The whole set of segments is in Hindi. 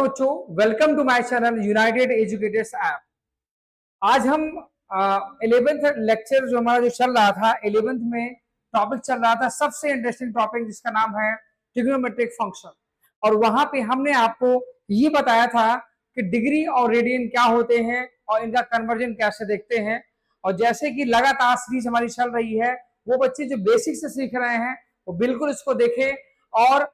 बच्चों, welcome to my channel United Educators app. आज हम 11th लेक्चर जो हमारा जो चल रहा था, 11th में टॉपिक चल रहा था सबसे इंटरेस्टिंग टॉपिक जिसका नाम है ट्रिग्नोमेट्रिक फंक्शन। और वहां पे हमने आपको ये बताया था कि डिग्री और रेडियन क्या होते हैं और इनका कन्वर्जन कैसे देखते हैं। और जैसे कि लगातार सीरीज हमारी चल रही है, वो बच्चे जो बेसिक से सीख रहे हैं वो बिल्कुल इसको देखें और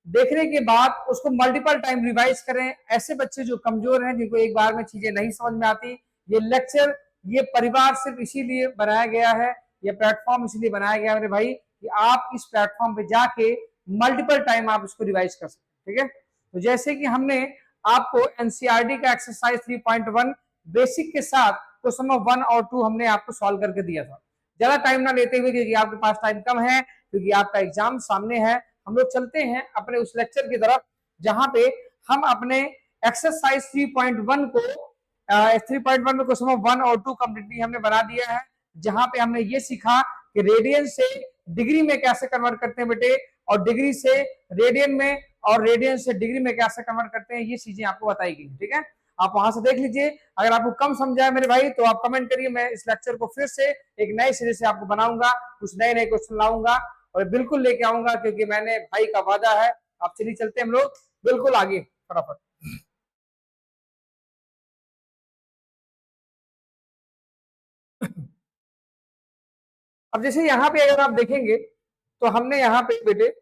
देखने के बाद उसको मल्टीपल टाइम रिवाइज करें। ऐसे बच्चे जो कमजोर हैं, जिनको एक बार में चीजें नहीं समझ में आती, ये लेक्चर, ये परिवार सिर्फ इसीलिए बनाया गया है, ये प्लेटफॉर्म इसलिए बनाया गया है मेरे भाई कि आप इस प्लेटफॉर्म पे जाके मल्टीपल टाइम आप इसको रिवाइज कर सकते। ठीक है, तो जैसे कि हमने आपको एनसीईआरटी का एक्सरसाइज 3.1 बेसिक के साथ क्वेश्चन नंबर 1 और 2 हमने आपको सॉल्व करके दिया था। ज्यादा टाइम ना लेते हुए, क्योंकि आपके पास टाइम कम है, क्योंकि आपका एग्जाम सामने है, हम लोग चलते हैं अपने उस लेक्चर की तरफ जहां पे हम अपने एक्सरसाइज 3.1 को 3.1 में क्वेश्चन नंबर 1 और 2 कंप्लीटली हमने बना दिया है, जहां पे हमने ये सीखा कि रेडियन से डिग्री में कैसे कन्वर्ट करते हैं बेटे, और डिग्री से रेडियन में और रेडियन से डिग्री में कैसे कन्वर्ट करते हैं, ये चीजें आपको बताई गई। ठीक है, आप वहां से देख लीजिए। अगर आपको कम समझा है मेरे भाई तो आप कमेंट करिए, मैं इस लेक्चर को फिर से एक नए सिरे से आपको बनाऊंगा, कुछ नए नए क्वेश्चन लाऊंगा और बिल्कुल लेके आऊंगा, क्योंकि मैंने भाई का वादा है। अब चलिए चलते हम लोग बिल्कुल आगे फटाफट। अब जैसे यहाँ पे अगर आप देखेंगे तो हमने यहाँ पे बेटे,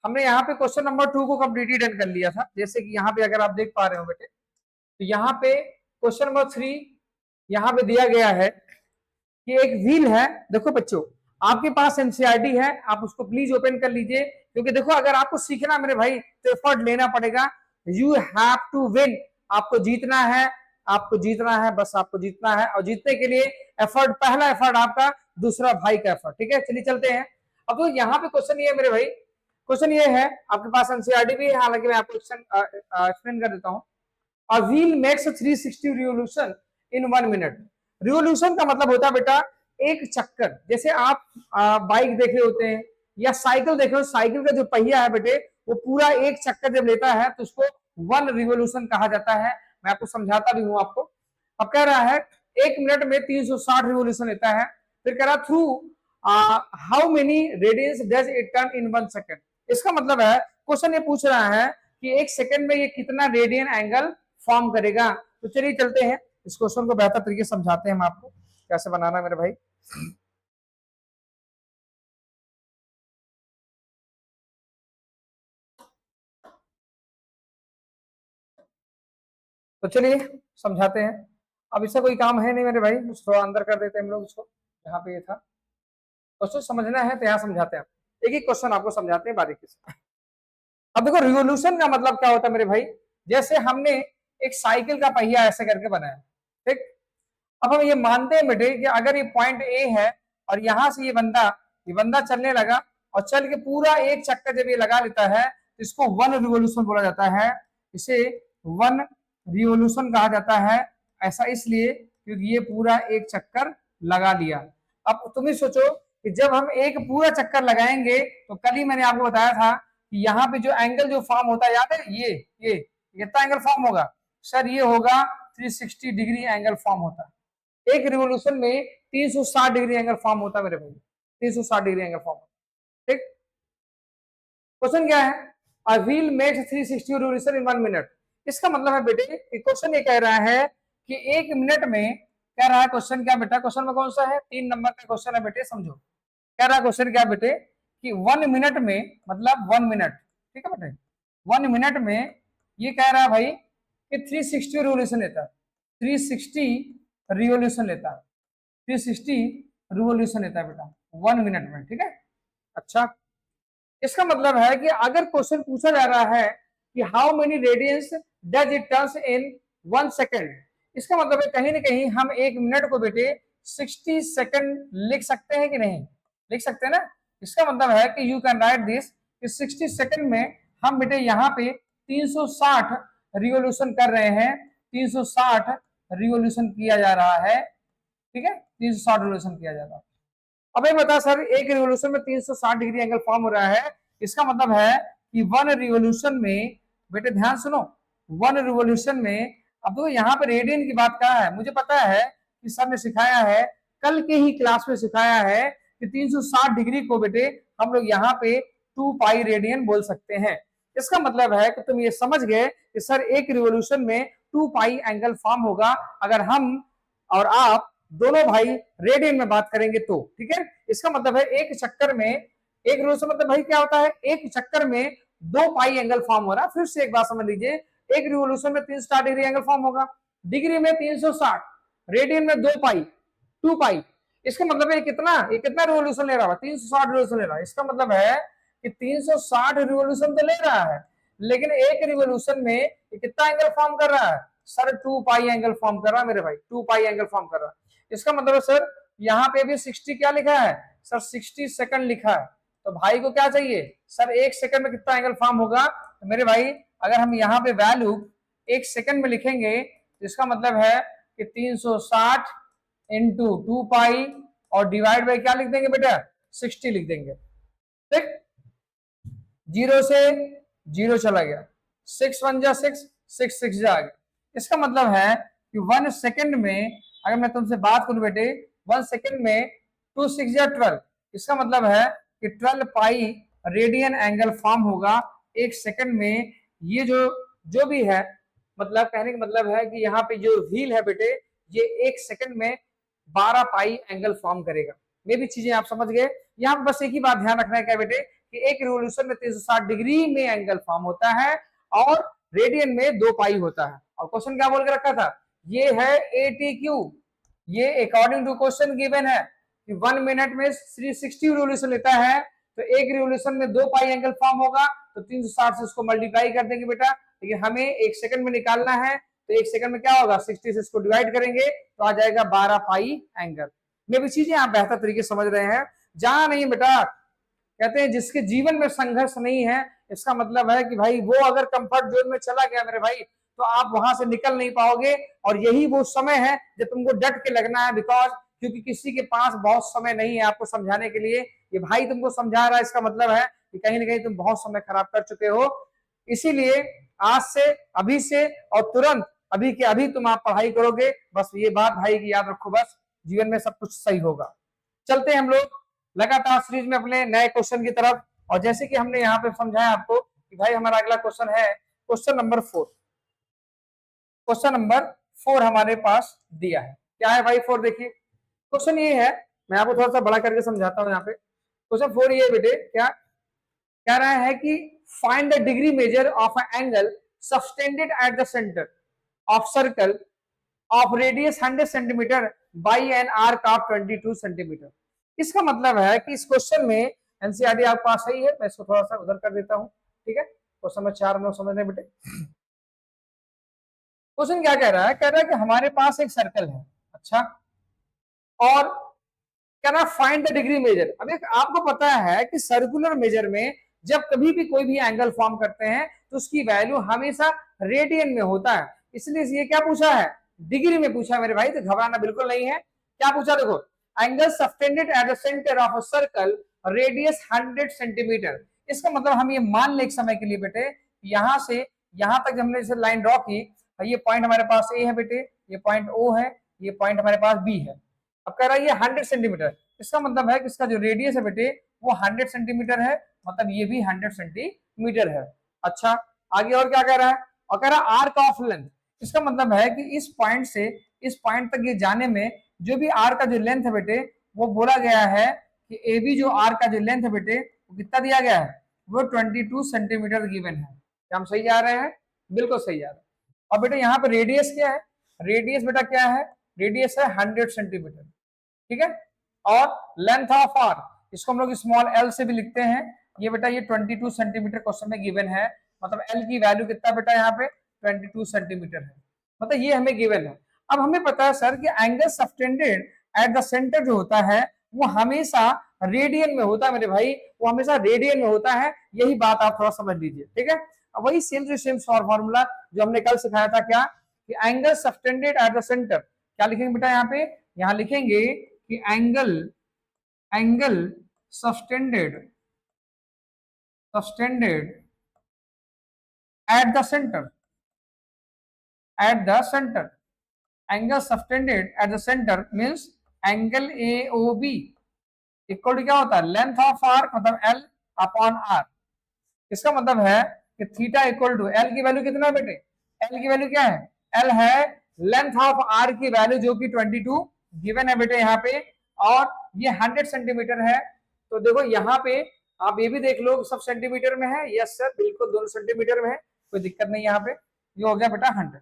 हमने यहाँ पे क्वेश्चन नंबर 2 को कम्प्लीटली डन कर लिया था। जैसे कि यहाँ पे अगर आप देख पा रहे हो बेटे, तो यहाँ पे क्वेश्चन नंबर 3 यहाँ पे दिया गया है कि एक व्हील है। देखो बच्चों, आपके पास एनसीईआरटी है, आप उसको प्लीज ओपन कर लीजिए, क्योंकि देखो अगर आपको सीखना मेरे भाई तो एफर्ट लेना पड़ेगा। यू हैव टू विन, आपको जीतना है, आपको जीतना है, बस आपको जीतना है। और जीतने के लिए एफर्ट, पहला एफर्ट आपका, दूसरा भाई का एफर्ट। ठीक है, चलिए चलते हैं। अब तो यहाँ पे क्वेश्चन ये है मेरे भाई, क्वेश्चन ये है, आपके पास एनसीईआरटी भी है, हालांकि मैं आपको एक्सप्लेन कर देता हूँ। A wheel makes a 360 revolution in 1 minute। Revolution का मतलब होता है बेटा एक चक्कर। जैसे आप बाइक देखे होते हैं या साइकिल देखे हो, साइकिल का जो पहिया है बेटे, वो पूरा एक चक्कर जब लेता है तो उसको 1 रिवोल्यूशन कहा जाता है। मैं आपको समझाता भी हूं आपको। अब कह रहा है 1 मिनट में 360 रिवोल्यूशन लेता है। फिर कह रहा through how many radians does it turn in 1 second. इसका मतलब है, क्वेश्चन ये पूछ रहा है कि 1 सेकेंड में ये कितना रेडियन एंगल फॉर्म करेगा। तो चलिए चलते हैं, इस क्वेश्चन को बेहतर तरीके से समझाते हैं हम आपको कैसे बनाना है मेरे भाई। तो चलिए समझाते हैं। अब इससे कोई काम है नहीं मेरे भाई, थोड़ा अंदर कर देते हैं हम लोग इसको। यहाँ पे ये था, क्वेश्चन समझना है तो यहाँ समझाते हैं। एक एक क्वेश्चन आपको समझाते हैं बारीकी से। अब देखो रिवोल्यूशन का मतलब क्या होता है मेरे भाई, जैसे हमने एक साइकिल का पहिया ऐसे करके बनाया, ठीक। अब हम ये मानते हैं बेटे कि अगर ये पॉइंट ए है और यहां से ये बंदा चलने लगा और चल के पूरा एक चक्कर जब ये लगा लेता है तो इसको 1 रिवोल्यूशन बोला जाता है। इसे 1 रिवोल्यूशन कहा जाता है। ऐसा इसलिए क्योंकि ये पूरा एक चक्कर लगा लिया। अब तुम ही सोचो कि जब हम एक पूरा चक्कर लगाएंगे तो कल ही मैंने आपको बताया था कि यहाँ पे जो एंगल जो फॉर्म होता है, याद है, ये कितना एंगल फॉर्म होगा सर, ये होगा 360 डिग्री एंगल फॉर्म होता है। एक रिवोल्यूशन में 360 डिग्री एंगल फॉर्म होता है मेरे भाई, 360 डिग्री एंगल फॉर्म होता है। ठीक, क्वेश्चन क्या है, a wheel makes 360 revolution in 1 minute. इसका मतलब है बेटे, क्वेश्चन ये कह रहा है कि 1 मिनट में, कह रहा है क्वेश्चन क्या बेटा, क्वेश्चन में कौन सा है, 3 नंबर का क्वेश्चन है बेटे, समझो। कह रहा है क्वेश्चन क्या बेटे कि 1 मिनट में, मतलब 1 मिनट, ठीक है बेटे, 1 मिनट में ये कह रहा है भाई कि 360 रिवोल्यूशन लेता है, 360 रिवोल्यूशन लेता है, 360 रिवोल्यूशन लेता है बेटा 1 मिनट में। ठीक है, अच्छा, इसका मतलब है कि अगर क्वेश्चन पूछा जा रहा है कि how many radians does it turns in 1 second, इसका मतलब है कहीं ना कहीं हम 1 मिनट को बेटे 60 सेकेंड लिख सकते हैं कि नहीं, लिख सकते हैं ना। इसका मतलब है कि यू कैन राइट दिस कि 60 सेकेंड में हम बेटे यहाँ पे 360 रिवोल्यूशन कर रहे हैं, 360 रिवोल्यूशन किया जा रहा है। ठीक है, 360 रिवोल्यूशन किया जा रहा है। अब ये बता सर, एक रिवोल्यूशन में 360 डिग्री एंगल फॉर्म हो रहा है, इसका मतलब है कि 1 रिवोल्यूशन में, बेटे ध्यान सुनो, 1 रिवोल्यूशन में, अब तो यहाँ पे रेडियन की बात कहा है, मुझे पता है कि सर ने सिखाया है, कल के ही क्लास में सिखाया है कि 360 डिग्री को बेटे हम लोग यहाँ पे 2 पाई रेडियन बोल सकते हैं। इसका मतलब है कि तुम ये समझ गए कि सर एक रिवोल्यूशन में 2 पाई एंगल फॉर्म होगा अगर हम और आप दोनों भाई रेडियन में बात करेंगे तो, ठीक है। इसका मतलब है एक चक्कर में, एक रिवोल्यूशन मतलब भाई क्या होता है, एक चक्कर में 2 पाई एंगल फॉर्म हो रहा है। फिर से एक बात समझ लीजिए, एक रिवोल्यूशन में 360 डिग्री एंगल फॉर्म होगा, डिग्री में 360, रेडियन में 2 पाई, 2 पाई। इसका मतलब है ये कितना रिवोल्यूशन ले रहा है, 360 रिवोल्यूशन ले रहा है। इसका मतलब है कि 360 रिवोल्यूशन तो ले रहा है, लेकिन एक रिवोल्यूशन में ये कितना एंगल फॉर्म कर रहा है सर, 2 पाई एंगल फॉर्म कर रहा है मेरे भाई, 2 पाई एंगल फॉर्म कर रहा है। इसका मतलब है सर यहाँ पे भी 60 क्या लिखा है सर, 60 सेकंड लिखा है। तो भाई को क्या चाहिए सर, एक सेकंड में कितना एंगल फॉर्म होगा। तो मेरे भाई अगर हम यहाँ पे वैल्यू एक सेकंड में लिखेंगे तो इसका मतलब है कि 360 इंटू 2 पाई और डिवाइड बाई क्या लिख देंगे बेटा, 60 लिख देंगे। ठीक, 0 से 0 चला गया, 6 1 जा 6, 6 6 जा गया। इसका मतलब है कि 1 सेकंड में अगर मैं तुमसे बात करूं बेटे, 1 सेकंड में 2 6 जा 12, इसका मतलब है कि 12 पाई रेडियन एंगल फॉर्म होगा एक सेकंड में। ये जो भी है, मतलब कहने का मतलब है कि यहाँ पे जो व्हील है बेटे, ये एक सेकंड में 12 पाई एंगल फॉर्म करेगा। ये भी चीजें आप समझ गए। यहाँ पे बस एक ही बात ध्यान रखना है क्या बेटे, कि एक रिवोल्यूशन में 360 डिग्री में एंगल फॉर्म होता है और रेडियन में 2 पाई होता है। और क्वेश्चन क्या बोल के रखा था, ये है ATQ, ये अकॉर्डिंग टू क्वेश्चन गिवन है कि 1 मिनट में 360 रिवोल्यूशन लेता है, तो एक रिवोल्यूशन में 2 पाई एंगल फॉर्म होगा, तो 360 से उसको मल्टीप्लाई कर देंगे बेटा। लेकिन हमें एक सेकंड में निकालना है, तो एक सेकंड में क्या होगा, 60 से इसको डिवाइड करेंगे तो आ जाएगा 12 पाई एंगल। ये भी चीजें आप बेहतर तरीके से समझ रहे हैं। जहां नहीं बेटा, कहते हैं जिसके जीवन में संघर्ष नहीं है, इसका मतलब है कि भाई वो अगर कंफर्ट जोन में चला गया मेरे भाई, तो आप वहां से निकल नहीं पाओगे। और यही वो समय है जब तुमको डट के लगना है, बिकॉज क्योंकि किसी के पास बहुत समय नहीं है आपको समझाने के लिए। ये भाई तुमको समझा रहा है, इसका मतलब है कि कहीं ना कहीं तुम बहुत समय खराब कर चुके हो। इसीलिए आज से, अभी से और तुरंत अभी के अभी तुम आप पढ़ाई करोगे, बस ये बात भाई की याद रखो, बस जीवन में सब कुछ सही होगा। चलते हैं हम लोग लगातार सीरीज में अपने नए क्वेश्चन की तरफ। और जैसे कि हमने यहाँ पे समझाया आपको कि भाई हमारा अगला क्वेश्चन है क्वेश्चन नंबर 4। क्वेश्चन नंबर 4 हमारे पास दिया है, क्या है भाई 4, देखिए क्वेश्चन ये है, मैं आपको थोड़ा सा बड़ा करके समझाता हूँ। यहाँ पे क्वेश्चन 4 ये बेटे क्या कह रहा है कि find the degree measure of an angle subtended at the centre of circle of radius 100 centimetre by an arc of 22 centimetre. इसका मतलब है कि इस क्वेश्चन में एनसीईआरटी आपके पास सही है, मैं इसको थोड़ा सा उधर कर देता हूं, ठीक है। क्वेश्चन नंबर 4 हम लोग समझने बेटे। क्वेश्चन क्या कह रहा है, कह रहा है कि हमारे पास एक सर्कल है, अच्छा, और कह रहा है फाइंड द डिग्री मेजर। अब एक आपको पता है कि सर्कुलर मेजर में जब कभी भी कोई भी एंगल फॉर्म करते हैं तो उसकी वैल्यू हमेशा रेडियन में होता है, इसलिए ये क्या पूछा है, डिग्री में पूछा मेरे भाई, तो घबराना बिल्कुल नहीं है। क्या पूछा देखो, angle subtended at the centre of a circle radius 100 centimetre. इसका मतलब हम ये मान ले एक समय के लिए बेटे, यहां से यहां तक हमने जैसे लाइन ड्रॉ की, ये पॉइंट हमारे पास ए है बेटे, ये पॉइंट ओ है, ये पॉइंट हमारे पास बी है। अब कह रहा है ये 100 सेंटीमीटर, इसका मतलब है कि इसका जो रेडियस है बेटे वो 100 सेंटीमीटर है, मतलब ये भी 100 सेंटीमीटर है। अच्छा, आगे और क्या कह रहा है, और कह रहा है आर्क ऑफ लेंथ। इसका मतलब है कि इस पॉइंट से इस पॉइंट तक ये जाने में जो भी आर्क का जो लेंथ है बेटे, वो बोला गया है कि ए बी जो आर्क का जो लेंथ है बेटे वो कितना दिया गया है, वो 22 सेंटीमीटर गिवन है। क्या हम सही जा रहे हैं, बिल्कुल सही जा रहे हैं। और बेटा यहाँ पे रेडियस क्या है, रेडियस बेटा क्या है, रेडियस है 100 सेंटीमीटर, ठीक है। और लेंथ ऑफ आर, इसको हम लोग स्मॉल एल से भी लिखते हैं, ये बेटा ये 22 सेंटीमीटर क्वेश्चन में गिवन है, मतलब एल की वैल्यू कितना बेटा यहाँ पे 22 सेंटीमीटर है, मतलब ये हमें गिवन है। अब हमें पता है सर कि angle subtended at the centre जो होता है वो हमेशा रेडियन में होता है मेरे भाई, वो हमेशा रेडियन में होता है, यही बात आप थोड़ा समझ लीजिए, ठीक है। अब वही सेम टू सेम फॉर्मूला जो हमने कल सिखाया था, क्या कि angle subtended at the centre, क्या लिखेंगे बेटा यहाँ पे, यहाँ लिखेंगे कि angle angle subtended subtended at the centre, at the centre, angle subtended at the centre means angle A O B equal to क्या होता है, लेंथ ऑफ आर्क मतलब एल अपॉन आर। इसका मतलब है कि थीटा इक्वल टू एल की वैल्यू कितना है बेटे, एल की वैल्यू क्या है, एल है लेंथ ऑफ आर की वैल्यू जो कि 22 गिवन है बेटे यहाँ पे, और ये 100 सेंटीमीटर है। तो देखो यहाँ पे आप ये भी देख लो सब सेंटीमीटर में है, यस सर बिल्कुल दोनों सेंटीमीटर में है, कोई दिक्कत नहीं यहाँ पे, ये हो गया बेटा 100।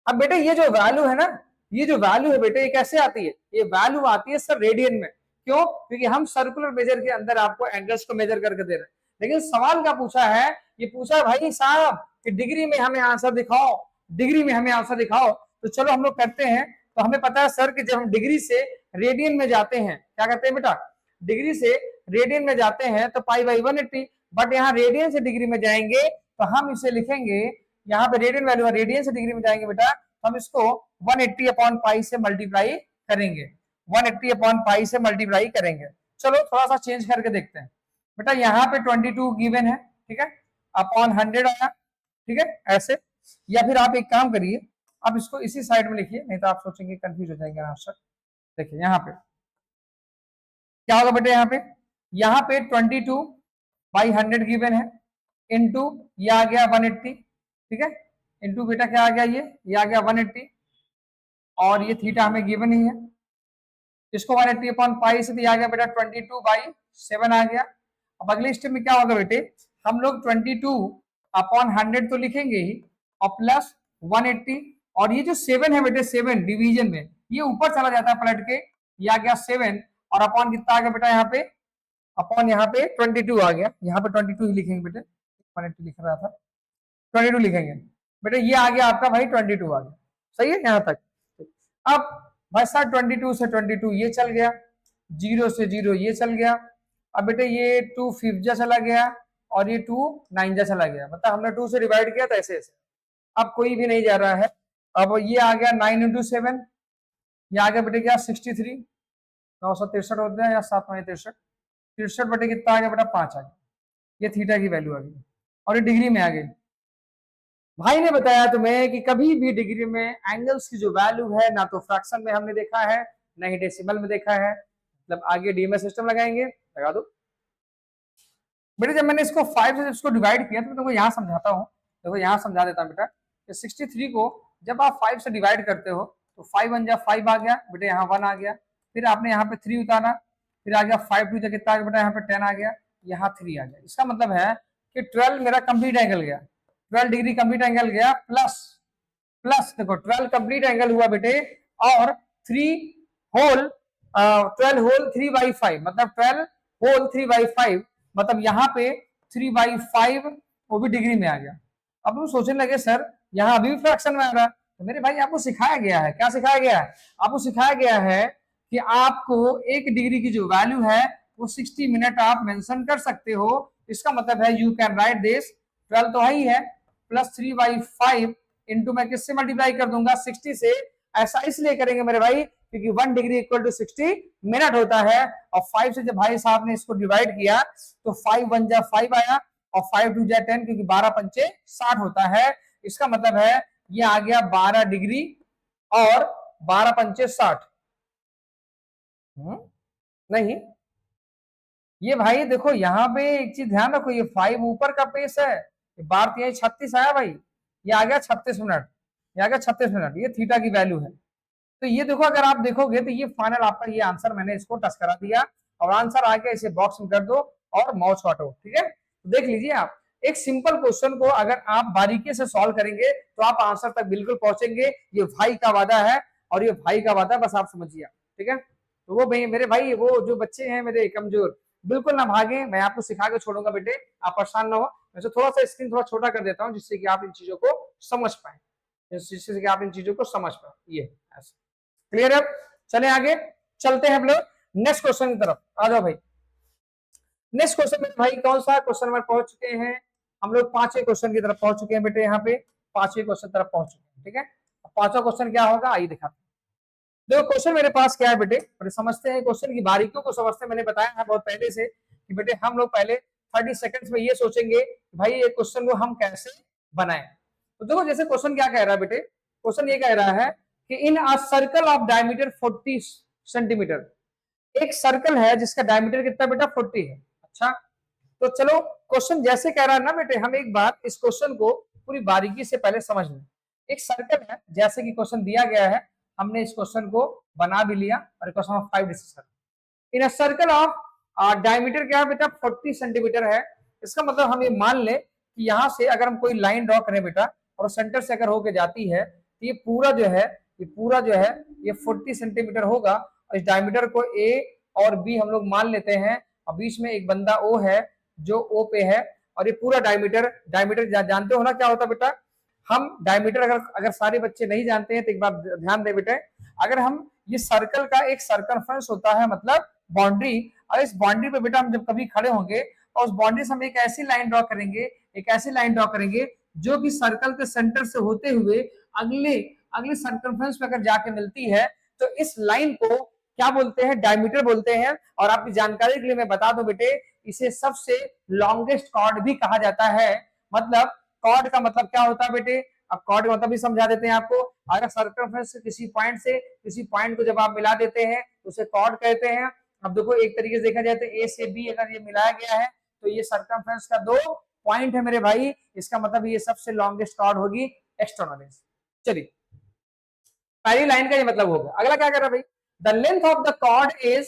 अब बेटे ये जो वैल्यू है ना, ये जो वैल्यू है बेटे ये कैसे आती है, ये वैल्यू आती है सर रेडियन में। क्यों, क्योंकि हम सर्कुलर मेजर के अंदर आपको एंगल्स को मेजर करके दे रहे हैं। लेकिन सवाल क्या पूछा है, ये पूछा है भाई साहब कि डिग्री में हमें आंसर दिखाओ, डिग्री में हमें आंसर दिखाओ। तो चलो हम लोग करते हैं। तो हमें पता है सर कि जब हम डिग्री से रेडियन में जाते हैं, क्या करते हैं बेटा, डिग्री से रेडियन में जाते हैं तो पाई बाई 180, बट यहाँ रेडियन से डिग्री में जाएंगे तो हम इसे लिखेंगे, यहाँ पे रेडियन वैल्यू है, रेडियन से डिग्री में जाएंगे बेटा, हम इसको 180 अपॉन पाई से मल्टीप्लाई करेंगे, 180 अपॉन पाई से मल्टीप्लाई करेंगे। चलो थोड़ा सा चेंज करके देखते हैं बेटा, यहाँ पे 22 गिवन है, ठीक है, अपॉन 100 आया, ठीक है ऐसे। या फिर आप एक काम करिए, आप इसको इसी साइड में लिखिए, नहीं तो आप सोचेंगे कंफ्यूज हो जाएंगे आंसर। देखिए यहाँ पे क्या होगा बेटे, यहाँ पे 22 बाई 100 गिवन है, इनटू ये आ गया 180, ठीक है, इनटू बेटा क्या आ गया, ये आ गया 180, और ये थीटा हमें गिवन ही है, इसको 180 अपॉन पाई से दिया गया बेटा 22 बाई 7 आ गया। अब अगले स्टेप में क्या होगा बेटे, हम लोग 22 अपॉन 100 तो लिखेंगे ही, और प्लस 180, और ये जो 7 है बेटे 7 डिवीजन में ये ऊपर चला जाता है पलट के, ये आ गया 7, और अपॉन कितना आ गया बेटा यहाँ पे, अपॉन यहाँ पे 22 आ गया, यहाँ पे 22 ही लिखेंगे बेटे, 180 लिख रहा था, 22 लिखेंगे बेटे, ये आ गया आपका भाई 22 आ गया, सही है यहाँ तक। अब भाई साहब 22 से 22 ये चल गया, 0 से 0 ये चल गया, अब बेटे ये 2 5 जा चला गया, और ये 2 9 जा चला गया, मतलब हमने 2 से डिवाइड किया था ऐसे ऐसे, अब कोई भी नहीं जा रहा है। अब ये आ गया 9 इंटू 7, ये आ गया बेटे क्या 63, 963 होते हैं या 7 63 बटे कितना आ गया बेटा 5 आ गया, ये थीटा की वैल्यू आ गई, और ये डिग्री में आ गई। भाई ने बताया तुम्हें कि कभी भी डिग्री में एंगल्स की जो वैल्यू है ना तो फ्रैक्शन में हमने देखा है ना ही डेसिमल में देखा है, मतलब आगे डीएमएस सिस्टम लगाएंगे, लगा दो बेटे। जब मैंने इसको 5 से इसको डिवाइड किया तो तुमको यहाँ समझाता हूँ, देखो यहाँ समझा देता हूँ बेटा कि 63 को जब आप 5 से डिवाइड करते हो तो 5 1 जा 5 आ गया बेटे, यहाँ 1 आ गया, फिर आपने यहाँ पे 3 उतारा, फिर आ गया 5 2 जा कितना आ गया बेटा, यहाँ पे 10 आ गया, यहाँ 3 आ गया। इसका मतलब है कि 12 मेरा कंप्लीट एंगल गया, 12 डिग्री कंप्लीट एंगल गया, प्लस प्लस देखो 12 कंप्लीट एंगल हुआ बेटे, और 3 होल 12 होल 3/5 मतलब 12 होल 3/5 मतलब यहाँ पे 3/5 वो भी डिग्री में आ गया। अब तुम सोचने लगे सर यहाँ अभी भी फ्रैक्शन में आ रहा है, तो मेरे भाई आपको सिखाया गया है, क्या सिखाया गया है, आपको सिखाया गया है कि आपको 1 डिग्री की जो वैल्यू है वो 60 मिनट आप मेंशन कर सकते हो। इसका मतलब है यू कैन राइट दिस 12 तो है ही है, प्लस 3/5 इंटू मैं किससे मल्टीप्लाई कर दूंगा 60 से। ऐसा इसलिए करेंगे मेरे भाई क्योंकि 1 डिग्री इक्वल टू 60 मिनट होता है, और 5 से जब भाई साहब ने इसको डिवाइड किया तो 5 1 जा 5 आया, और 5 2 जा 10, क्योंकि 12 पंचे 60 होता है। इसका मतलब है ये आ गया 12 डिग्री और 12 पंचे 60। नहीं ये भाई देखो यहाँ पे एक चीज ध्यान रखो, ये 5 ऊपर का पेस है, ये 12 36 आया भाई, ये आ गया 36 मिनट, ये आ गया 36 मिनट, ये थीटा की वैल्यू है। तो ये देखो अगर आप देखोगे तो ये फाइनल आपका ये आंसर मैंने इसको टच करा दिया, और आंसर आ गया, इसे बॉक्स में कर दो और माउस काटो, ठीक है। तो देख लीजिए आप एक सिंपल क्वेश्चन को अगर आप बारीकी से सॉल्व करेंगे तो आप आंसर तक बिल्कुल पहुंचेंगे, ये भाई का वादा है, और ये भाई का वादा बस आप समझिए, ठीक है। तो वो मेरे भाई वो जो बच्चे हैं मेरे कमजोर, बिल्कुल ना भागे, मैं आपको सिखा के छोड़ूंगा बेटे, आप परेशान ना हो। वैसे थोड़ा सा स्क्रीन थोड़ा छोटा कर देता हूँ जिससे कि आप इन चीजों को समझ पाए, जिससे कि आप इन चीजों को समझ पाए, ये ऐसे क्लियर है। चले आगे चलते हैं हम लोग नेक्स्ट क्वेश्चन की तरफ, आ जाओ भाई। नेक्स्ट क्वेश्चन में भाई कौन सा क्वेश्चन नंबर पहुंच चुके हैं हम लोग, 5वें क्वेश्चन की तरफ पहुंच चुके हैं बेटे, यहाँ पे 5वें क्वेश्चन तरफ पहुंच चुके हैं, ठीक है। 5वां क्वेश्चन क्या होगा आइए दिखाते हैं। देखो क्वेश्चन मेरे पास क्या है बेटे, और समझते हैं क्वेश्चन की बारीकियों को समझते हैं। मैंने बताया है बहुत पहले से कि बेटे हम लोग पहले 30 सेकंड्स में ये सोचेंगे कि भाई ये क्वेश्चन को हम कैसे बनाएं। तो देखो जैसे क्वेश्चन क्या कह रहा है बेटे, क्वेश्चन ये कह रहा है कि in a circle of diameter 40 centimetre, एक सर्कल है जिसका डायमीटर कितना बेटा 40 है। अच्छा, तो चलो क्वेश्चन जैसे कह रहा है ना बेटे, हम एक बार इस क्वेश्चन को पूरी बारीकी से पहले समझ लें। एक सर्कल है जैसे कि क्वेश्चन दिया गया है, हमने इस क्वेश्चन को बना भी लिया और question number 5 discuss in a circle of diameter क्या है बेटा 40 सेंटीमीटर है। इसका मतलब हम ये मान ले कि यहाँ से अगर हम कोई लाइन ड्रॉ करें बेटा और सेंटर से अगर होके जाती है तो ये पूरा जो है ये 40 सेंटीमीटर होगा। और इस डायमीटर को ए और बी हम लोग मान लेते हैं और बीच में एक बंदा ओ है जो ओ पे है। और ये पूरा डायमीटर जानते हो ना क्या होता है बेटा, हम डायमीटर अगर अगर सारे बच्चे नहीं जानते हैं तो एक बार ध्यान दे बेटे, अगर हम ये सर्कल का एक सर्कमफ्रेंस होता है मतलब बाउंड्री, और इस बाउंड्री पे बेटा हम जब कभी खड़े होंगे और उस बाउंड्री से हम एक ऐसी लाइन ड्रॉ करेंगे जो कि सर्कल के सेंटर से होते हुए अगले अगले सर्कमफ्रेंस पे अगर जाके मिलती है तो इस लाइन को क्या बोलते हैं, डायमीटर बोलते हैं। और आपकी जानकारी के लिए मैं बता दूं बेटे, इसे सबसे लॉन्गेस्ट कॉर्ड भी कहा जाता है। मतलब कॉर्ड का मतलब क्या होता है बेटे, अब कॉर्ड का मतलब भी समझा देते हैं आपको। अगर सर्कमफ्रेंस किसी पॉइंट को जब आप मिला देते हैं तो उसे कॉर्ड कहते हैं। अब देखो एक तरीके से देखा जाए तो ए से बी अगर ये मिलाया गया है तो ये सर्कमफ्रेंस का 2 पॉइंट है मेरे भाई, इसका मतलब ये सबसे लॉन्गेस्ट कॉर्ड होगी एक्सटर्नल। चलिए पहली लाइन का ये मतलब होगा। अगला क्या कर रहा है भाई, the length of the chord is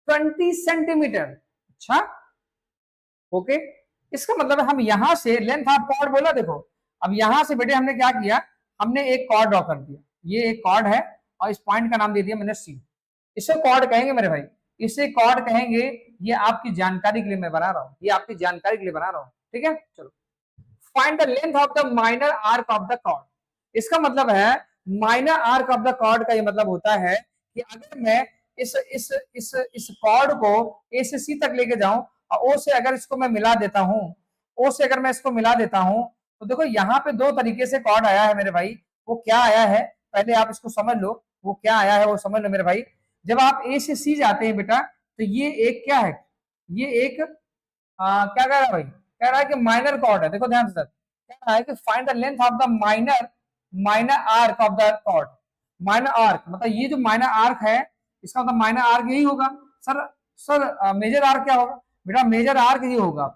20 centimetre. अच्छा ओके, इसका मतलब हम यहां से लेंथ ऑफ कॉर्ड बोला, देखो अब यहां से बेटे हमने क्या किया, हमने एक कॉर्ड ड्रॉ कर दिया, ये एक कॉर्ड है और इस पॉइंट का नाम दे दिया मैंने सी। इसे कॉर्ड कहेंगे मेरे भाई, इसे कॉर्ड कहेंगे। ये आपकी जानकारी के लिए मैं बना रहा हूं, ये आपकी जानकारी के लिए बना रहा हूं, ठीक है। चलो find the length of the minor arc of the chord. इसका मतलब है minor arc of the chord का ये मतलब होता है कि अगर मैं इस कॉर्ड को ए से सी तक लेके जाऊं और ओ से अगर इसको मैं मिला देता हूं, ओ से अगर मैं इसको मिला देता हूं तो देखो यहाँ पे 2 तरीके से कॉर्ड आया है मेरे भाई। वो क्या आया है पहले आप इसको समझ लो, वो क्या आया है वो समझ लो मेरे भाई। जब आप ए से सी जाते हैं बेटा तो ये एक क्या है, ये एक क्या कह रहा है भाई, कह रहा है कि माइनर कॉर्ड है। देखो ध्यान से कह रहा है कि find the length of the minor arc of the chord. Minor arc मतलब ये जो माइनर आर्क है इसका मतलब माइनर आर्क यही होगा। सर मेजर आर्क क्या होगा बेटा, मेजर आर्क ये होगा,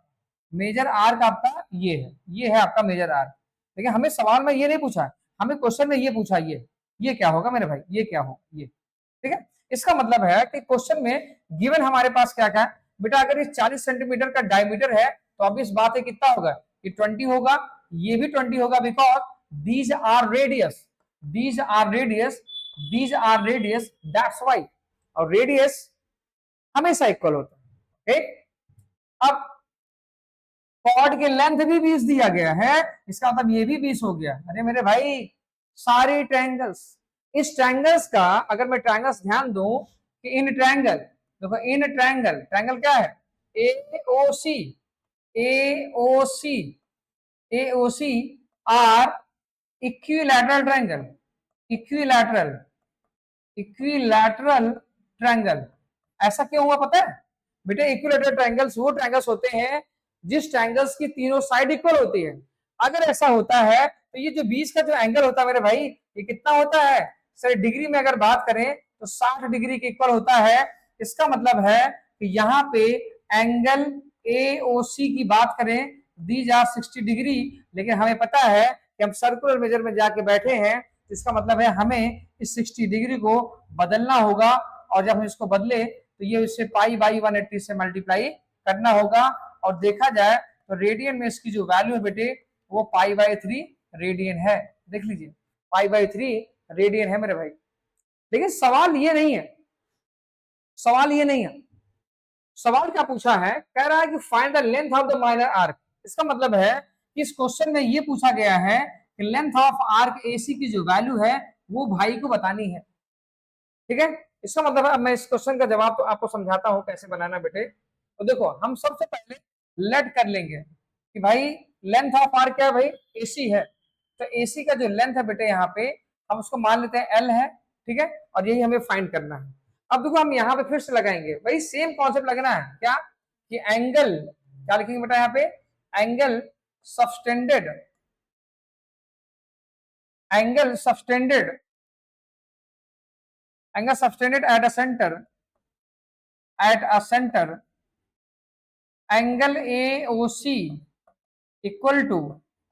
मेजर आर्क आपका ये है आपका मेजर आर्क। लेकिन हमें सवाल में ये नहीं पूछा, हमें क्वेश्चन में ये पूछा, ये क्या होगा मेरे भाई, ये क्या हो ये, ठीक है। इसका मतलब है कि क्वेश्चन में गिवन हमारे पास क्या क्या है बेटा, अगर ये 40 सेंटीमीटर का डायमीटर है तो अब इस बात है कितना होगा, ये 20 होगा, ये भी 20 होगा, because these are radius, these are radius, these are radius, that's why. और रेडियस हमेशा इक्वल होता है, ठीक। अब कॉर्ड के लेंथ भी 20 दिया गया है, इसका मतलब ये भी 20 हो गया। अरे मेरे भाई सारे ट्रायंगल्स, इस ट्रायंगल्स का अगर मैं ट्रायंगल्स ध्यान दूं कि इन ट्रायंगल, देखो इन ट्रायंगल, ट्रायंगल क्या है AOC, AOC, AOC are equilateral triangle, equilateral, equilateral triangle. ऐसा क्यों हुआ पता है बेटे, इक्विलैटरल ट्रायंगल्स वो ट्रायंगल्स होते हैं जिस ट्रायंगल्स की तीनों साइड इक्वल होती है। अगर ऐसा होता है तो ये जो 20 का जो एंगल होता है मेरे भाई, ये कितना होता है सर, डिग्री में अगर बात करें तो 60 डिग्री के इक्वल होता है। इसका मतलब है कि यहाँ पे एंगल एओसी की बात करें दीज आर 60 डिग्री, लेकिन हमें पता है कि हम सर्कुलर मेजर में जाके बैठे हैं, इसका मतलब है हमें इस 60 डिग्री को बदलना होगा। और जब हम इसको बदले तो ये इससे पाई बाई 180 से मल्टीप्लाई करना होगा। और देखा जाए तो रेडियन में इसकी जो वैल्यू है बेटे वो पाई बाई 3 रेडियन है, देख लीजिए पाई बाई 3 रेडियन है मेरे भाई। लेकिन सवाल ये नहीं है, सवाल ये नहीं है, सवाल क्या पूछा है, कह रहा है कि find the length of the minor arc. इसका मतलब है कि इस क्वेश्चन में ये पूछा गया है कि लेंथ ऑफ आर्क एसी की जो वैल्यू है वो भाई को बतानी है, ठीक है। इसका मतलब है अब मैं इस क्वेश्चन का जवाब तो आपको समझाता हूं कैसे बनाना बेटे। तो देखो हम सबसे पहले लेट कर लेंगे कि भाई लेंथ ऑफ आर्क क्या है भाई, एसी है। तो एसी का जो लेंथ है बेटे यहाँ पे हम उसको मान लेते हैं एल है, ठीक है। और यही हमें फाइंड करना है। अब देखो हम यहाँ पे फिर से लगाएंगे भाई, सेम कॉन्सेप्ट लगना है क्या, कि एंगल क्या लिखेंगे बेटा यहाँ पे, angle subtended angle subtended at a centre angle AOC equal to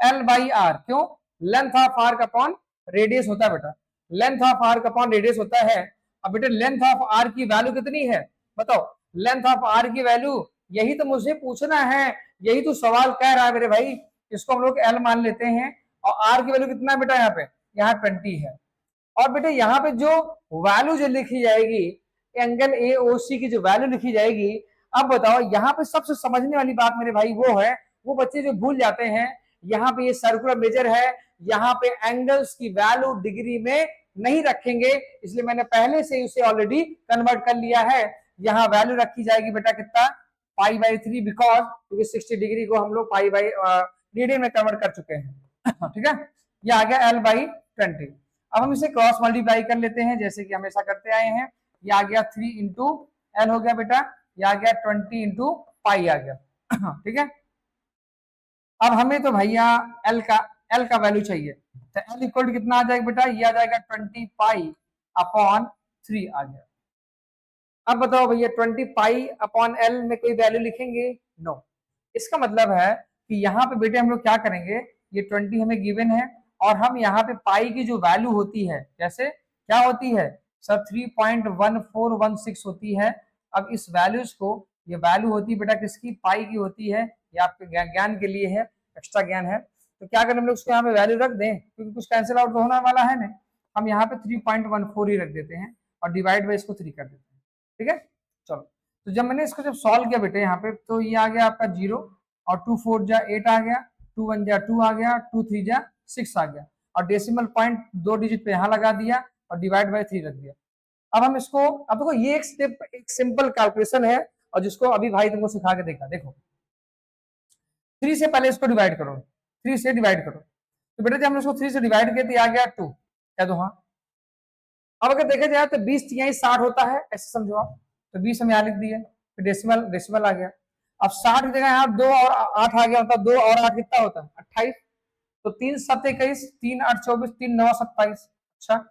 L/R। क्यों? Length of arc upon radius होता है बेटा, length of arc upon radius होता है। अब बेटा लेंथ ऑफ आर्क की वैल्यू कितनी है बताओ, लेंथ ऑफ आर्क की वैल्यू, यही तो मुझे पूछना है, यही तो सवाल कह रहा है मेरे भाई। इसको हम लोग L मान लेते हैं और R की वैल्यू कितना है बेटा, यहाँ 20 है। और बेटा यहाँ पे जो वैल्यू जो लिखी जाएगी, एंगल AOC की जो वैल्यू लिखी जाएगी, अब बताओ यहाँ पे सबसे समझने वाली बात मेरे भाई वो है, वो बच्चे जो भूल जाते हैं, यहाँ पे ये सर्कुलर मेजर है, यहाँ पे एंगल्स की वैल्यू डिग्री में नहीं रखेंगे, इसलिए मैंने पहले से उसे ऑलरेडी कन्वर्ट कर लिया है। यहाँ वैल्यू रखी जाएगी बेटा कितना, π/3, बिकॉज क्योंकि 60 डिग्री को हम लोग रेडियन में कन्वर्ट कर चुके हैं। ठीक है, ये आ गया L/20। अब हम इसे क्रॉस मल्टीप्लाई कर लेते हैं जैसे कि हमेशा करते आए हैं। ये आ गया 3 इंटू एल हो गया बेटा, ये आ गया 20 इंटू पाई आ गया। ठीक है, अब हमें तो भैया एल का वैल्यू चाहिए, तो एल इक्वल टू कितना आ जाएगा बेटा, ये आ जाएगा 20 पाई अपॉन 3 आ गया। अब बताओ भैया 20 पाई अपॉन एल में कोई वैल्यू लिखेंगे? नो। इसका मतलब है कि यहाँ पे बेटे हम लोग क्या करेंगे, ये 20 हमें गिवन है और हम यहाँ पे पाई की जो वैल्यू होती है, जैसे क्या होती है सर, 3.1416 होती है। अब इस वैल्यूज को, ये वैल्यू होती है बेटा किसकी, पाई की होती है। ये आपके ज्ञान के लिए है, एक्स्ट्रा ज्ञान है। तो क्या करें हम लोग उसको यहाँ पे वैल्यू रख दें, क्योंकि कुछ कैंसिल आउट होने वाला है नहीं, हम यहाँ पे 3.14 ही रख देते हैं और डिवाइड बाई इसको 3 कर देते हैं। ठीक है, चलो। तो जब मैंने इसको सॉल्व किया बेटे यहाँ पे, तो ये आ गया आपका 0 और 2 4 जा 8 आ गया, 2 1 जा 2 आ गया, 2 3 जा 6 आ गया और डेसिमल पॉइंट 2 डिजिट पे यहाँ लगा दिया और डिवाइड बाई 3 रख दिया। अब हम इसको, अब देखो ये एक स्टेप, एक सिंपल कैलकुलेशन है और जिसको अभी भाई तुमको सिखा के देखा। देखो 3 से पहले इसको डिवाइड करो, 3 से डिवाइड करो, तो बेटा जब हमने इसको 3 से डिवाइड किया तो आ गया 2, कह दो हाँ। अब अगर देखा जाए तो 20 तिहाई 60 होता है, ऐसे समझो आप, तो 20 हम यहाँ लिख दिए, फिर डेसिमल डेसिमल आ गया। अब 60 की जगह यहाँ 2 और 8 आ गया, मतलब 2 और 8 कितना होता है 28, तो 3 7 21, 3 8 24, 3 9 27। अच्छा,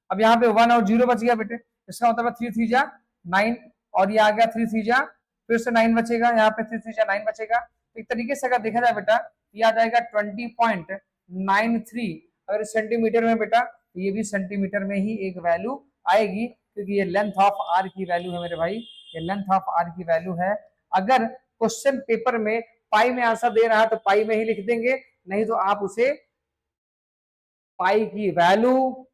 अब यहाँ पे 1 और 0 बच गया बेटे, इसका मतलब 3 3 जा 9 और ये आ गया 3 3 जा फिर से 9 बचेगा, यहाँ पे 3 3 जा 9 बचेगा। तो एक तरीके से अगर देखा जाए बेटा, ये आ जाएगा 20.93। अगर सेंटीमीटर में बेटा, तो ये भी सेंटीमीटर में ही एक वैल्यू आएगी, क्योंकि ये लेंथ ऑफ आर की वैल्यू है मेरे भाई, ये लेंथ ऑफ आर की वैल्यू है। अगर क्वेश्चन पेपर में पाई में आंसर दे रहा है तो पाई में ही लिख देंगे, नहीं तो आप उसे पाई की वैल्यू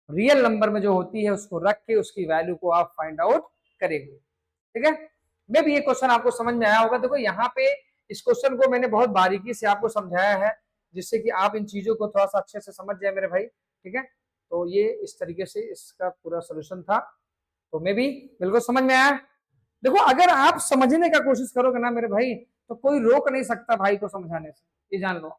रियल नंबर में जो होती है उसको रख के उसकी वैल्यू को आप फाइंड आउट करेंगे। ठीक है, मे भी ये क्वेश्चन आपको समझ में आया होगा। देखो यहाँ पे इस क्वेश्चन को मैंने बहुत बारीकी से आपको समझाया है, जिससे कि आप इन चीजों को थोड़ा सा अच्छे से समझ जाए मेरे भाई। ठीक है, तो ये इस तरीके से इसका पूरा सोल्यूशन था, तो मे भी बिल्कुल समझ में आया। देखो अगर आप समझने का कोशिश करोगे ना मेरे भाई, तो कोई रोक नहीं सकता भाई को समझाने से, ये जान लो।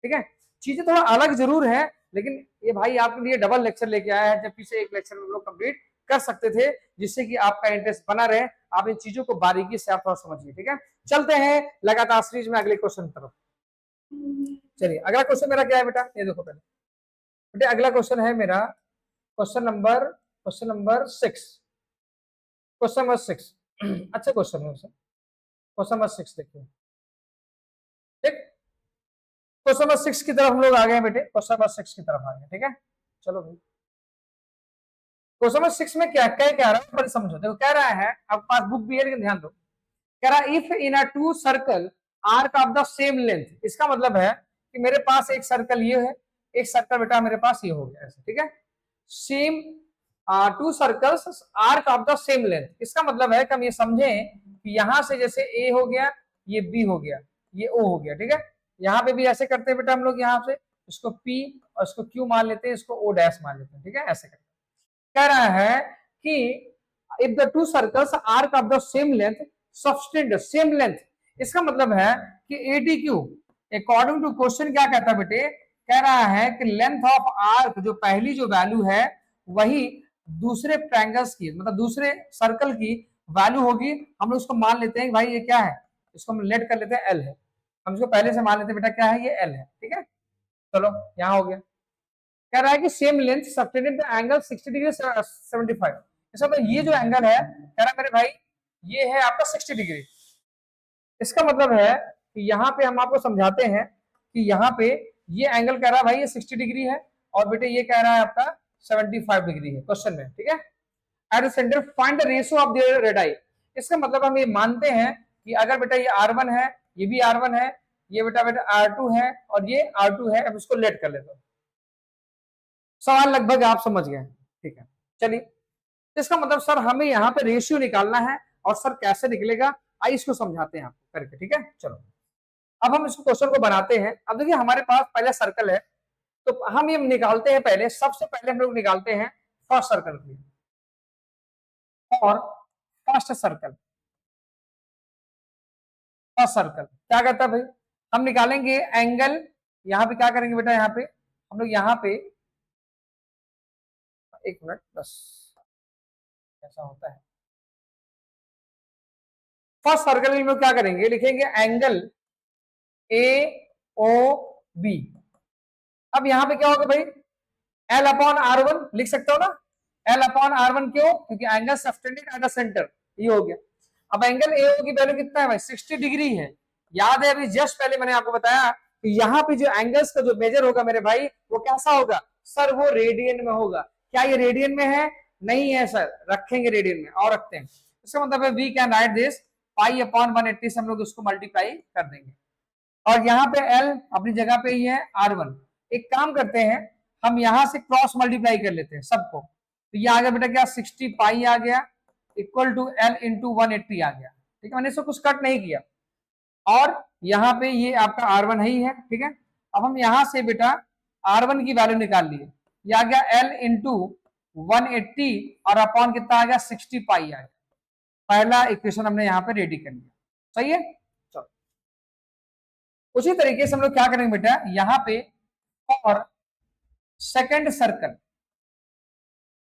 ठीक है, चीजें थोड़ा अलग जरूर है, लेकिन ये भाई आपके लिए डबल लेक्चर लेके आया है, जबकि से एक लेक्चर में लोग कंप्लीट कर सकते थे, जिससे कि आपका इंटरेस्ट बना रहे। आप इन चीजों को बारीकी से आप थोड़ा समझिए। ठीक है, चलते हैं लगातार सीरीज में अगले क्वेश्चन तरफ। चलिए अगला क्वेश्चन मेरा क्या है बेटा, ये देखो पहले बेटे, अगला क्वेश्चन है मेरा क्वेश्चन नंबर 6। क्वेश्चन नंबर 6 अच्छा क्वेश्चन है, क्वेश्चन नंबर 6 देखिए। ठीक, क्वेश्चन नंबर 6 की तरफ हम लोग आ गए बेटे, क्वेश्चन नंबर 6 की तरफ आ गए। ठीक है, चलो भाई क्वेश्चन नंबर 6 में क्या कह रहा है, बड़े समझो। देखो कह रहा है, आपके पास बुक भी है लेकिन ध्यान दो, कह रहा है if in a two circle arc of the same length. इसका मतलब है कि मेरे पास एक सर्कल ये है, एक सर्कल बेटा मेरे पास ये हो गया ऐसे। ठीक है, same to circles arc of the same length, इसका मतलब है कि हम ये समझें कि यहां से जैसे ए हो गया, ये बी हो गया, ये ओ हो गया। ठीक है, यहाँ पे भी ऐसे करते हैं बेटा हम लोग, यहाँ से इसको पी और इसको क्यू मान लेते हैं, इसको ओ डैश मान लेते हैं। ठीक है, ऐसे करते हैं। कह रहा है कि if the two circles arc of the same length subtend same length, इसका मतलब है कि AD Q according to question क्या कहता है बेटे, कह रहा है कि लेंथ ऑफ आर्क जो पहली जो वैल्यू है वही दूसरे ट्रायंगल्स की, मतलब दूसरे सर्कल की वैल्यू होगी। हम लोग उसको मान लेते हैं भाई ये क्या है, इसको हम लेट कर लेते हैं एल है, हम इसको पहले से मान लेते हैं बेटा क्या है, ये एल है। ठीक है, चलो यहाँ हो गया। कह रहा है कि same length subtended the angle 60 degree 75। इसका मतलब ये जो एंगल है कह रहा है मेरे भाई ये है आपका 60 डिग्री। इसका मतलब है कि यहाँ पे हम आपको समझाते हैं कि यहाँ पे ये एंगल कह रहा है भाई ये 60 डिग्री है और बेटे ये कह रहा है आपका 75 डिग्री है क्वेश्चन में, ठीक है। Eight the centre find the ratio of their radii. इसका मतलब हम ये मानते हैं कि अगर बेटा ये R1 है, ये भी R1 है, ये बेटा R2 है और ये R2 है। अब इसको लेट कर लेते हैं। सवाल लगभग आप समझ गए, ठीक है। चलिए, इसका मतलब सर हमें यहाँ पे रेशियो निकालना है और सर कैसे निकलेगा आइए इसको समझाते हैं आपको करके, ठीक है। चलो अब हम इसको क्वेश्चन को बनाते हैं। अब देखिए हमारे पास पहले सर्कल है तो हम ये निकालते हैं पहले, सबसे पहले हम लोग निकालते हैं फर्स्ट सर्कल के लिए। और फर्स्ट सर्कल क्या कहता है भाई, हम निकालेंगे एंगल। यहाँ पे क्या करेंगे बेटा, यहाँ पे हम लोग यहाँ पे एक मिनट बस, ऐसा होता है। फर्स्ट सर्कल में क्या करेंगे, लिखेंगे एंगल AOB। अब यहाँ पे क्या होगा भाई, L/R1 लिख सकते हो ना, L/R1 क्यों, क्योंकि angle subtended at the centre, ये हो गया। अब एंगल AO की वैल्यू कितना है भाई, 60 डिग्री है। याद है अभी जस्ट पहले मैंने आपको बताया कि यहाँ पे जो एंगल्स का जो मेजर होगा मेरे भाई वो कैसा होगा सर, वो रेडियन में होगा। क्या ये रेडियन में है, नहीं है सर, रखेंगे रेडियन में और रखते हैं। इसका मतलब है वी कैन राइट दिस π/180 से हम लोग इसको मल्टीप्लाई कर देंगे। और यहाँ पे L अपनी जगह पे ही है, R1। एक काम करते हैं, हम यहां से क्रॉस मल्टीप्लाई कर लेते हैं सबको। तो ये आ गया बेटा क्या, 60 पाई आ गया इक्वल टू L इंटू 180 आ गया, ठीक है। मैंने इसको कुछ कट नहीं किया। और यहाँ पे ये आपका R1 ही है, ठीक है। अब हम यहां से बेटा R1 की वैल्यू निकाल लिए, ये आ गया L इंटू 180 और अपॉन कितना आ गया, 60 पाई आ गया। पहला इक्वेशन हमने यहाँ पे रेडी कर लिया, सही है। चलो उसी तरीके से हम लोग क्या करेंगे बेटा, यहाँ पे और सेकंड सर्कल,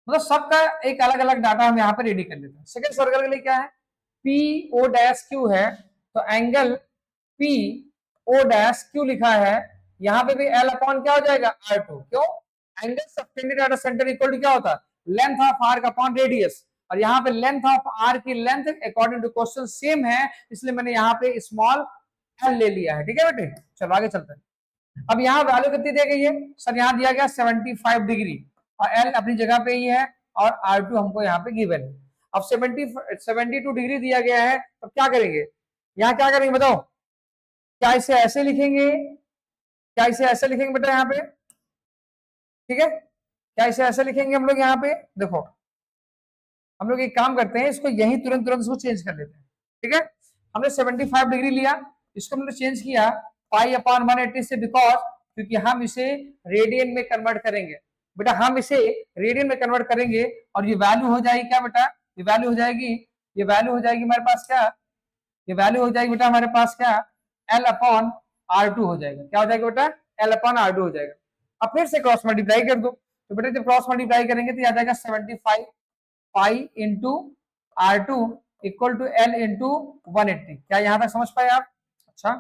मतलब सबका एक अलग अलग डाटा हम यहाँ पे रेडी कर लेते हैं। सेकंड सर्कल के लिए क्या है, PO'Q है, तो एंगल PO'Q लिखा है। यहाँ पे भी L अपॉन क्या हो जाएगा, R2। क्यों, angle subtended at the centre equal to क्या होता है, length of arc upon radius. और यहाँ पे लेंथ ऑफ आर्क की length according to question same है, इसलिए मैंने यहाँ पे स्मॉल L ले लिया है, ठीक है बेटे। चलो आगे चलते हैं। अब यहाँ वैल्यू कितनी दी गई है सर, यहाँ दिया गया 75 डिग्री और L अपनी जगह पे ही है और R2 हमको यहाँ पे गिवन है। अब 72 डिग्री दिया गया है, तो क्या करेंगे, यहाँ क्या करेंगे बताओ, क्या इसे ऐसे लिखेंगे, क्या इसे ऐसे लिखेंगे बेटा यहाँ पे, ठीक है। क्या इसे ऐसे लिखेंगे हम लोग, यहाँ पे देखो हम लोग एक काम करते हैं, इसको यही तुरंत तुरंत इसको चेंज कर लेते हैं, ठीक है। हमने 75 डिग्री लिया, इसको हमने चेंज किया π/180 से, बिकॉज क्योंकि हम इसे रेडियन में कन्वर्ट करेंगे बेटा, हम इसे रेडियन में कन्वर्ट करेंगे और ये वैल्यू हो जाएगी क्या बेटा, ये वैल्यू हो जाएगी, ये वैल्यू हो जाएगी हमारे पास क्या, ये वैल्यू हो जाएगी बेटा हमारे पास क्या, L/R2 हो जाएगा। क्या हो जाएगा बेटा, L/R2 हो जाएगा। अब फिर से क्रॉस मल्टीप्लाई कर दो, तो बेटा जब क्रॉस मल्टीप्लाई करेंगे तो आ जाएगा 75 pi into R2 equal to L into 180। क्या यहाँ तक समझ पाए आप, अच्छा।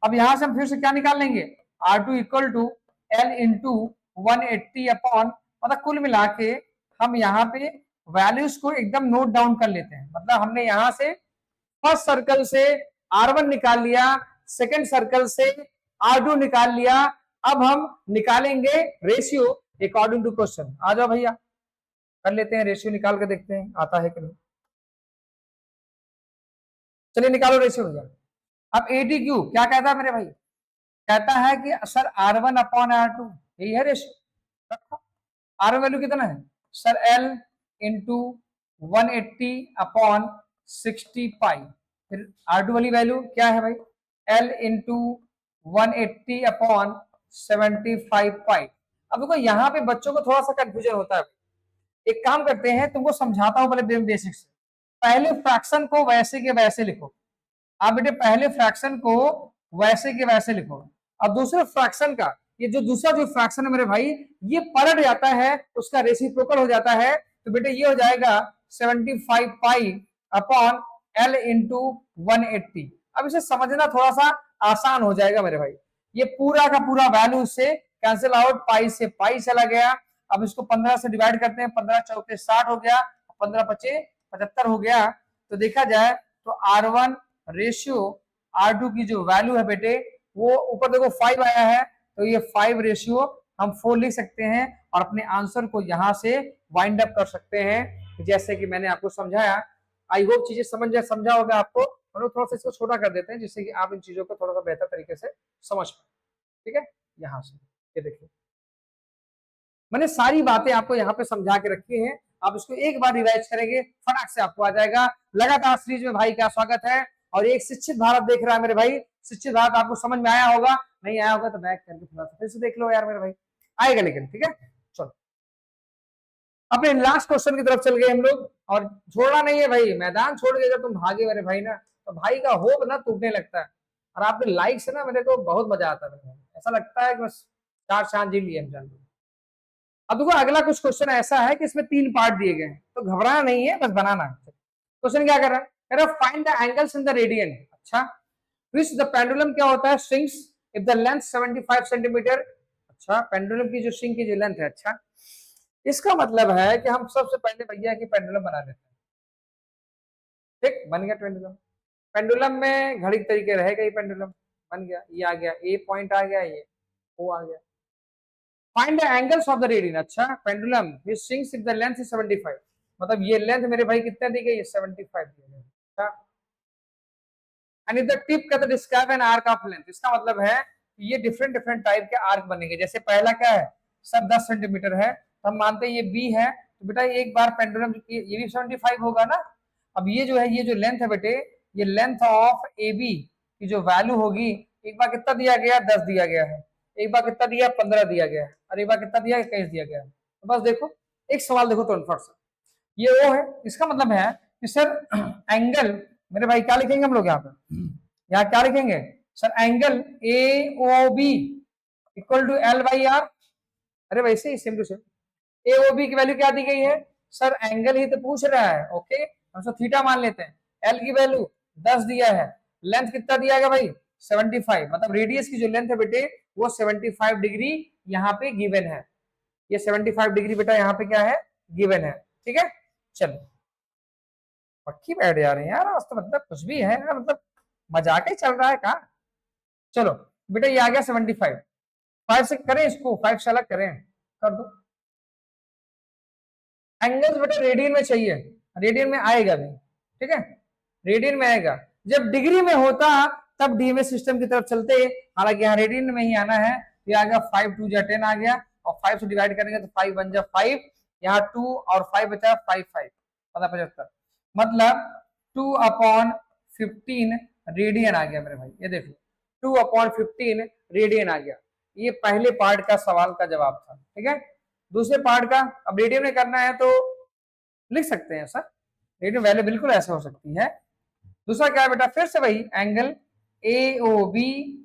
अब यहां से हम फिर से क्या निकाल लेंगे, R2 equal to L into 180 upon, मतलब कुल मिला के हम यहाँ पे वैल्यूज को एकदम नोट डाउन कर लेते हैं। मतलब हमने यहाँ से फर्स्ट सर्कल से R1 निकाल लिया, सेकंड सर्कल से R2 निकाल लिया। अब हम निकालेंगे रेशियो अकॉर्डिंग टू क्वेश्चन। आ जाओ भैया कर लेते हैं, रेशियो निकाल के देखते हैं आता है कि नहीं। चलिए निकालो रेशियो भैया। अब ATQ क्या कहता है मेरे भाई, कहता है कि सर R1 अपॉन R2, यही है रेशियो। R1 वैल्यू कितना है सर, L इंटू 180 अपॉन 60 पाई। फिर R2 वाली वैल्यू क्या है भाई, L इंटू 180 अपॉन 75 पाई। अब देखो यहाँ पे बच्चों को थोड़ा सा कंफ्यूजन होता है। एक काम करते हैं, तुमको समझाता हूं पहले बेसिक से। पहले फ्रैक्शन को वैसे के वैसे लिखो, आप बेटे पहले फ्रैक्शन को वैसे के वैसे लिखो। अब दूसरे फ्रैक्शन का, ये जो दूसरा जो फ्रैक्शन है मेरे भाई, ये पलट जाता है, उसका रेसिप्रोकल हो जाता है। तो बेटे ये हो जाएगा 75 पाई अपॉन L इंटू 180। अब इसे समझना थोड़ा सा आसान हो जाएगा मेरे भाई। ये पूरा का पूरा वैल्यू से कैंसिल आउट, पाई से पाई चला गया। अब इसको 15 से डिवाइड करते हैं, 15 चौके 60 हो गया, 15 पचे 75 हो गया। तो देखा जाए तो R1 रेशियो R2 की जो वैल्यू है बेटे वो ऊपर देखो 5 आया है, तो ये 5 रेशियो हम 4 लिख सकते हैं और अपने आंसर को यहां से वाइंड अप कर सकते हैं जैसे कि मैंने आपको समझाया। आई होप चीजें समझा होगा आपको। हम लोग थोड़ा सा इसको छोटा कर देते हैं जिससे कि आप इन चीजों को थोड़ा सा बेहतर तरीके से समझ पाए। ठीक है, यहां से ये देखिए मैंने सारी बातें आपको यहाँ पे समझा के रखी हैं। आप इसको एक बार रिवाइज करेंगे फटाक से आपको आ जाएगा। लगातार सीरीज में भाई का स्वागत है और एक शिक्षित भारत देख रहा है मेरे भाई। शिक्षित भारत आपको समझ में आया होगा, नहीं आया होगा तो बैक करके थोड़ा सा फिर से देख लो यार मेरे भाई, आएगा लेकिन। ठीक है, चलो अपने लास्ट क्वेश्चन की तरफ चल गए हम लोग और छोड़ना नहीं है भाई, मैदान छोड़ के जब तुम भागे मेरे भाई ना तो भाई का होप ना टूटने लगता है। और आपके लाइक से ना मेरे को बहुत मजा आता है, ऐसा लगता है कि बस 4 चांद जी लिए हम जान। अब देखो अगला कुछ क्वेश्चन ऐसा है कि इसमें 3 पार्ट दिए गए हैं, तो घबराना नहीं है, बस बनाना है। क्वेश्चन क्या कर रहा है, कह रहा है find the angles in the radian. अच्छा, विच द पेंडुलम क्या होता है, swings if the length 75 centimetre. अच्छा, पेंडुलम की जो स्विंग की जो लेंथ है, अच्छा इसका मतलब है कि हम सबसे पहले भैया की पेंडुलम बना लेते हैं। ठीक, बन गया पेंडुलम। पेंडुलम में घड़ी तरीके रहेगा, ये पेंडुलम बन गया, ये आ गया ए पॉइंट आ गया, ये ओ आ गया। Find the angles of the radian. अच्छा, pendulum which swings if the length is 75, मतलब ये लेंथ मेरे भाई कितना दी गई है, 75 दी गई है। अच्छा, एंड इफ द टिप का the describe an arc of length, इसका मतलब है ये डिफरेंट डिफरेंट टाइप के आर्क बनेंगे। जैसे पहला क्या है सर 10 सेंटीमीटर है, तो हम मानते हैं ये बी है, तो बेटा एक बार पेंडुलम ये भी 75 होगा ना। अब ये जो है ये जो लेंथ है बेटे, ये लेंथ ऑफ ए बी की जो वैल्यू होगी, एक बार कितना दिया गया 10 दिया गया है, एक बार कितना दिया 15 दिया गया है, और एक बार कितना दिया 21 दिया गया है। तो बस देखो एक सवाल देखो तो फट से ये वो है, इसका मतलब है कि सर एंगल मेरे भाई क्या लिखेंगे हम लोग यहाँ पे, यहाँ क्या लिखेंगे sir, angle A O B equal to L by R. अरे वैसे ही same to same A O B की वैल्यू क्या दी गई है सर, एंगल ही तो पूछ रहा है, ओके हम सब थीटा मान लेते हैं। एल की वैल्यू 10 दिया है, लेंथ कितना दिया गया भाई 75, मतलब रेडियस की जो लेंथ है बेटे वो 75 डिग्री यहाँ पे गिवन है। ये 75 डिग्री बेटा यहाँ पे क्या है गिवन है। ठीक है, चलो पक्की बैठ जा रहे हैं यार, आज तो मतलब कुछ भी है मतलब मजाक ही चल रहा है का। चलो बेटा ये आ गया 75, 5 से करें इसको, 5 से अलग करें, कर दो। एंगल्स बेटा रेडियन में चाहिए, रेडियन में आएगा भी। ठीक है, रेडियन में आएगा, जब डिग्री में होता तब डीएमएस सिस्टम की तरफ चलते, हालांकि यहाँ रेडियन में ही आना है। ये आ गया 5 2 जा 10 आ गया, और 5 से डिवाइड करेंगे तो 5 1 जा 5, यहाँ 2 और 5 बचा 5 5 75, मतलब 2/15 रेडियन आ गया मेरे भाई। ये देख लो 2/15 रेडियन आ गया। ये पहले पार्ट का सवाल का जवाब था। ठीक है, दूसरे पार्ट का अब रेडियन में करना है तो लिख सकते हैं सर, रेडियन वैल्यू बिल्कुल ऐसे हो सकती है। दूसरा क्या है बेटा, फिर से वही angle A O B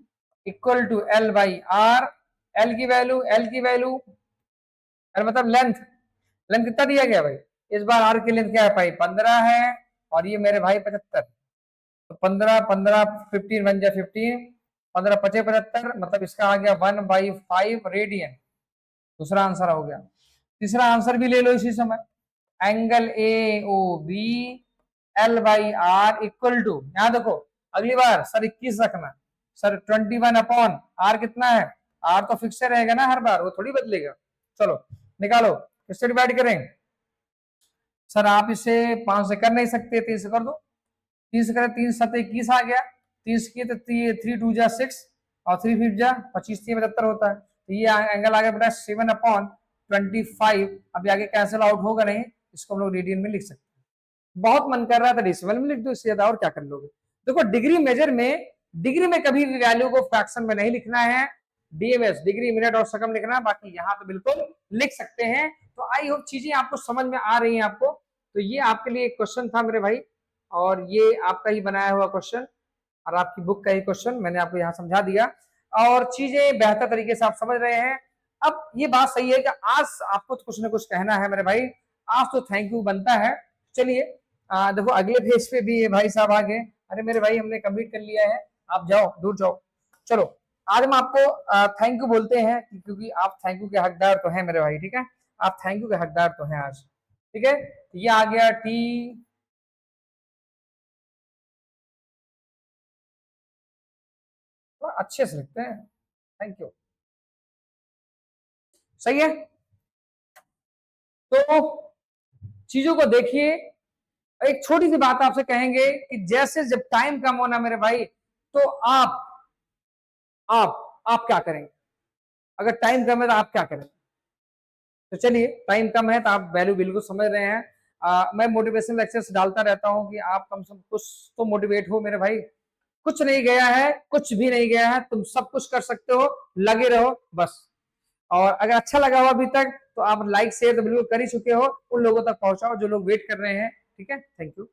equal to L by R. L की वैल्यू मतलब लेंथ, लेंथ कितना दिया गया भाई, इस बार आर की लेंथ क्या है भाई 15 है, और ये मेरे भाई 75, तो 15 15 15 बन जाए 15, 15 पचे 75, मतलब इसका आ गया 1/5 रेडियन। दूसरा आंसर हो गया। तीसरा आंसर भी ले लो इसी समय, angle A O B L by R equal to, यहां देखो अगली बार सर 21 रखना, सर 21 आर कितना है, आर तो फिक्स रहेगा ना हर बार, वो थोड़ी बदलेगा। चलो निकालो, किससे डिवाइड करें सर, आप इसे 5 से कर नहीं सकते, 3 से कर दो, 3 से करें 3 7 21 आ गया, 30 किए तो 3 2 जा 6 और 3 5 जा 25 75 होता है। तो ये एंगल आ गया बेटा 7/25। अभी आगे कैंसिल आउट होगा नहीं, इसको हम लोग रेडियन में लिख सकते हैं। बहुत मन कर रहा था डेसिमल में लिख दो, इससे ज्यादा और क्या कर लोगे। देखो डिग्री मेजर में, डिग्री में कभी भी वैल्यू को फ्रैक्शन में नहीं लिखना है, डीएमएस डिग्री मिनट और सेकंड लिखना है, बाकी यहाँ तो बिल्कुल लिख सकते हैं। तो आई होप चीजें आपको समझ में आ रही हैं आपको। तो ये आपके लिए एक क्वेश्चन था मेरे भाई, और ये आपका ही बनाया हुआ क्वेश्चन और आपकी बुक का ही क्वेश्चन मैंने आपको यहाँ समझा दिया, और चीजें बेहतर तरीके से आप समझ रहे हैं। अब ये बात सही है कि आज आपको कुछ ना कुछ कहना है मेरे भाई, आज तो थैंक यू बनता है। चलिए देखो अगले पेज पे भी भाई साहब आ गए, अरे मेरे भाई हमने कंप्लीट कर लिया है, आप जाओ दूर जाओ। चलो आज हम आपको थैंक यू बोलते हैं क्योंकि आप थैंक यू के हकदार तो हैं मेरे भाई, ठीक है, आप थैंक यू के हकदार तो हैं आज, ठीक है। ये आ गया टी, अच्छे से लिखते हैं, थैंक यू, सही है। तो चीजों को देखिए, एक छोटी सी बात आपसे कहेंगे कि जैसे जब टाइम कम होना मेरे भाई, तो आप क्या करेंगे, अगर टाइम कम है तो आप क्या करेंगे। तो चलिए, टाइम कम है तो आप वैल्यू बिल्कुल समझ रहे हैं। मैं मोटिवेशनल लेक्चर्स डालता रहता हूं कि आप कम से कम कुछ तो मोटिवेट हो मेरे भाई। कुछ नहीं गया है, कुछ भी नहीं गया है, तुम सब कुछ कर सकते हो, लगे रहो बस। और अगर अच्छा लगा हो अभी तक तो आप लाइक शेयर तो बिल्कुल कर ही चुके हो, उन लोगों तक पहुंचाओ जो लोग वेट कर रहे हैं, ठीक है। Thank you.